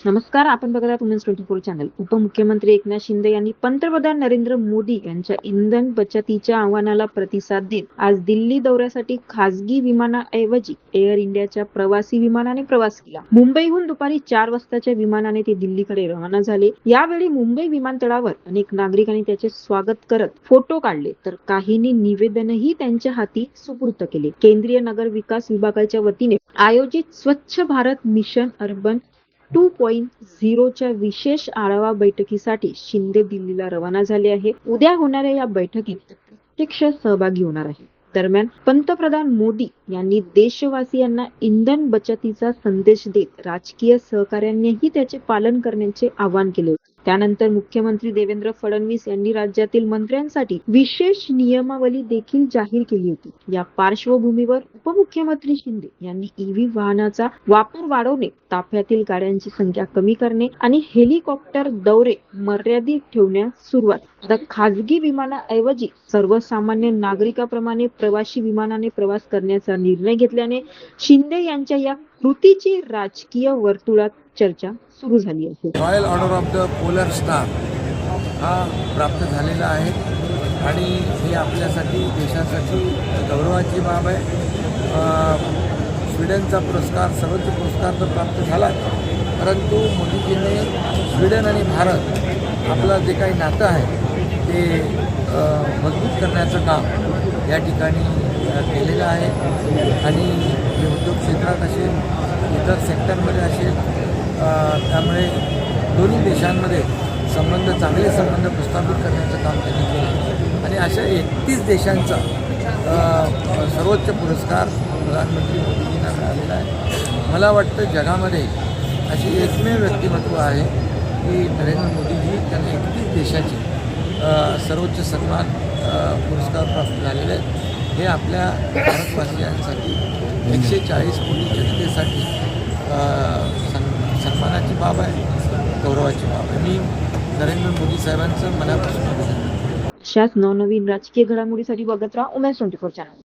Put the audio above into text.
नमस्कार, आपण बघत आहात वुमेन्स 24 चॅनल. उपमुख्यमंत्री एकनाथ शिंदे यांनी पंतप्रधान नरेंद्र मोदी यांच्या इंधन बचतीच्या आवाहनाला प्रतिसाद देत आज दिल्ली दौऱ्यासाठी खासगी विमानाऐवजी एअर इंडियाच्या प्रवासी विमानाने प्रवास केला. मुंबईहून दुपारी 4 वाजताच्या विमानाने ते दिल्लीकडे रवाना झाले. यावेळी मुंबई विमानतळावर अनेक नागरिकांनी त्याचे स्वागत करत फोटो काढले, तर काहींनी निवेदनही त्यांच्या हाती सुपूर्द केले. केंद्रीय नगर विकास विभागाच्या वतीने आयोजित स्वच्छ भारत मिशन अर्बन 2.0 च्या विशेष आढावा बैठकीसाठी शिंदे दिल्लीला रवाना झाले आहे. उद्या होणाऱ्या या बैठकीत प्रत्यक्ष सहभागी होणार आहे. दरम्यान पंतप्रधान मोदी यांनी देशवासियांना इंधन बचतीचा संदेश देत राजकीय सहकाऱ्यांनीही त्याचे पालन करण्याचे आवाहन केले होते. त्यानंतर मुख्यमंत्री देवेंद्र फडणवीस यांनी राज्यातील मंत्र्यांसाठी विशेष नियमावली देखील जाहीर केली होती. या पार्श्वभूमीवर उपमुख्यमंत्री शिंदे यांनी ईव्ही वाहनाचा वापर वाढवणे, ताफ्यातील गाड्यांची संख्या कमी करणे आणि हेलिकॉप्टर दौरे मर्यादित ठेवण्यास सुरुवात. आता खासगी विमानाऐवजी सर्वसामान्य नागरिकाप्रमाणे प्रवासी विमानाने प्रवास करण्याचा निर्णय घेतल्याने शिंदे यांच्या या कृतीची राजकीय वर्तुळात चर्चा सुरू झाली आहे. Royal order of the polar star हा प्राप्त झालेला आहे आणि हे आपल्यासाठी देशासाठी गौरवाची बाब आहे. स्वीडनचा पुरस्कार, सर्वोच्च पुरस्कार तर प्राप्त झाला, परंतु मोदीजीने स्वीडन आणि भारत आपलं जे काही नातं आहे ते मजबूत करण्याचं काम या ठिकाणी केलेलं आहे आणि हे उद्योग क्षेत्रात असेल, इतर सेक्टरमध्ये असेल, त्यामुळे दोन्ही देशांमध्ये चांगले संबंध प्रस्थापित करण्याचं काम त्यांनी केलं आणि अशा 31 देशांचा सर्वोच्च पुरस्कार प्रधानमंत्री मोदीजींना मिळालेला आहे. मला वाटतं जगामध्ये अशी एकमेव व्यक्तिमत्व आहे की नरेंद्र मोदीजी त्यांना 31 देशाचे सर्वोच्च सन्मान पुरस्कार प्राप्त झालेले आहेत. हे आपल्या भारतवासियांसाठी 140 कोटी जनतेसाठी सन्मानाची बाब आहे, गौरवाची बाब आहे. मी नरेंद्र मोदी साहेबांचं मनापासून अभिनंदन करतो. अशाच नवनवीन राजकीय घडामोडीसाठी बघत राहा वुमेन्स 24 चॅनल.